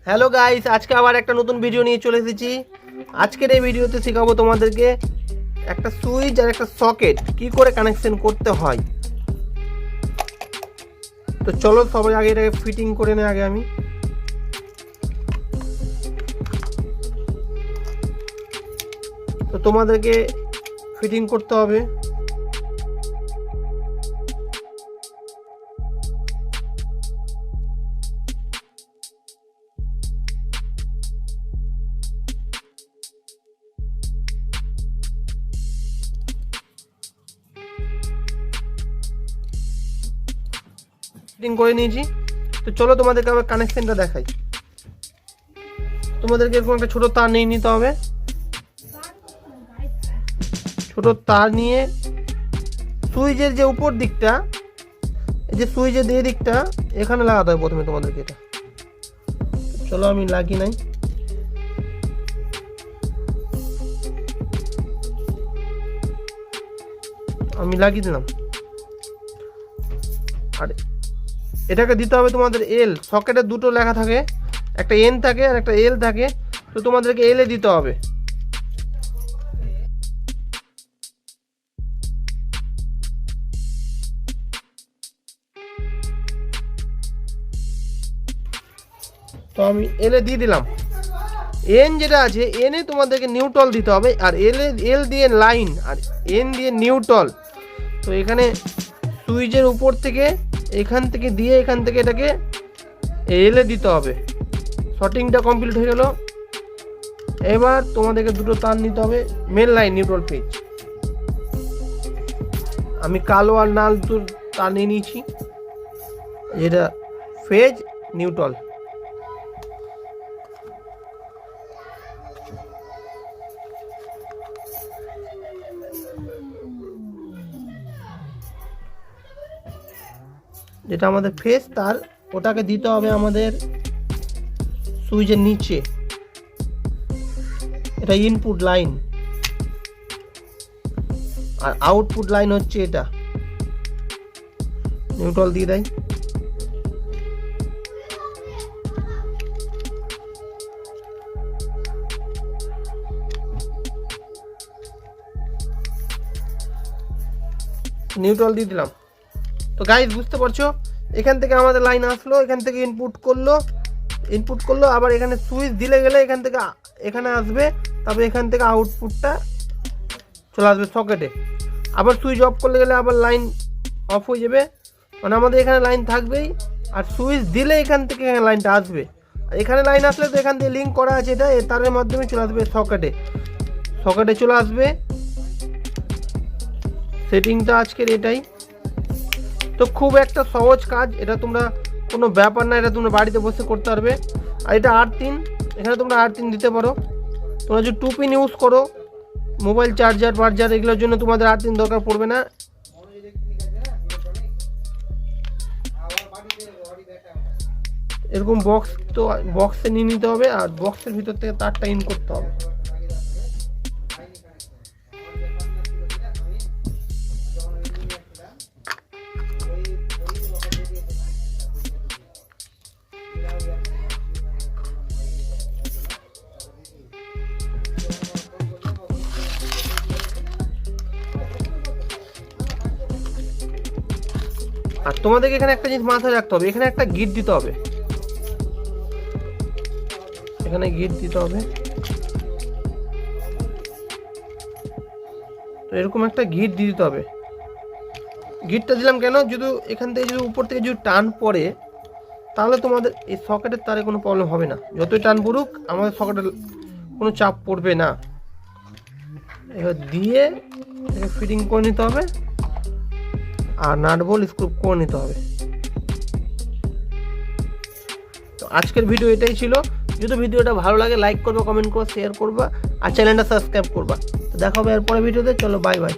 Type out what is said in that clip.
Hello guys, আজকে আবার একটা নতুন ভিডিও নিয়ে চলে এসেছি। আজকের এই ভিডিওতে শেখাবো তোমাদেরকে একটা সুইচ আর একটা সকেট কি করে কানেকশন করতে হয়। তো চলো সবাই আগে এটাকে ফিটিং করে নে। আগে আমি তো তোমাদেরকে ফিটিং করতে হবে। ফিটিং করে নিয়েছি। তো চলো তোমাদেরকে আবার কানেকশনটা দেখাই। তোমাদেরকে এরকম একটা ছোট তার নিয়ে নিতে হবে। ছোট তার নিয়ে সুইচের যে উপর দিকটা, এই যে সুইচের দিয়ে দিকটা এখানে লাগাতে হবে প্রথমে তোমাদেরকে। এটা চলো আমি লাগিয়ে নাই। আমি লাগিয়ে দিলাম। আর এটাকে দিতে হবে তোমাদের এল। সকেটে দুটো লেখা থাকে, একটা এন থাকে আর একটা এল থাকে। তো তোমাদেরকে এল এ দিতে হবে। তো আমি এল এ দিয়ে দিলাম। এন যেটা আছে এনে তোমাদেরকে নিউট্রাল দিতে হবে, আর এল দিয়ে লাইন আর এন দিয়ে নিউট্রাল। তো এখানে সুইচের উপর থেকে এখান থেকে দিয়ে এখান থেকে এটাকে এলে দিতে হবে। শর্টিংটা কমপ্লিট হয়ে গেল। এবার তোমাদেরকে দুটো তার নিতে হবে, মেন লাইন নিউট্রাল পেজ। আমি কালো আর লাল দুটো তার নিয়ে নিয়েছি, যেটা ফেজ নিউট্রাল। যেটা আমাদের ফেজ তার, ওটাকে দিতে হবে আমাদের সুইচের নিচে। এটা ইনপুট লাইন আর আউটপুট লাইন হচ্ছে এটা। নিউট্রাল দিয়ে দেয়। নিউট্রাল দিয়ে দিলাম। তো গাইস বুঝতে পারছো, এখান থেকে আমাদের লাইন আসলো, এখান থেকে ইনপুট করলো, আবার এখানে সুইচ দিলে গেলে এখান থেকে এখানে আসবে, তারপর এখান থেকে আউটপুটটা চলে আসবে সকেটে। আবার সুইচ অফ করলে গেলে আবার লাইন অফ হয়ে যাবে, মানে আমাদের এখানে লাইন থাকবেই। আর সুইচ দিলে এখান থেকে এখানে লাইনটা আসবে। আর এখানে লাইন আসলে তো এখান দিয়ে লিঙ্ক করা আছে, এটা তারের মাধ্যমে চলে আসবে সকেটে চলে আসবে। সেটিংটা আজকের এটাই। তো খুব একটা সহজ কাজ, এটা তোমরা কোনো ব্যাপার না, এটা তোমরা বাড়িতে বসে করতে পারবে। আর এটা আর্থিন, এখানে তোমরা আর্থিন দিতে পারো। তোমরা যদি 2 পিন ইউজ করো, মোবাইল চার্জার এগুলোর জন্য তোমাদের আর্থিন দরকার পড়বে না। এরকম বক্স, তো বক্সে নিয়ে নিতে হবে, আর বক্সের ভিতর থেকে তারটা ইন করতে হবে। আর তোমাদেরকে এখানে একটা জিনিস মাথায় রাখতে হবে, এখানে একটা গিট দিতে হবে। এখানে গিট দিতে হবে। তো এরকম একটা গিট দিয়ে দিতে হবে। গিটটা দিলাম কেন, যদি এখান থেকে যদি উপর থেকে যদি টান পড়ে, তাহলে তোমাদের এই সকেটের তারে কোনো প্রবলেম হবে না। যতই টান পড়ুক আমাদের সকেটের কোনো চাপ পড়বে না। এবার দিয়ে এটাকে ফিটিং করে নিতে হবে, আর নাট বল্টু স্ক্রু করে নিতে হবে। তো আজকের ভিডিও এটাই ছিল। যদি ভিডিওটা ভালো লাগে লাইক করবে, কমেন্ট করবে, শেয়ার করবা, আর চ্যানেলটা সাবস্ক্রাইব করবা। তো দেখা হবে এরপরে ভিডিওতে। চলো বাই বাই।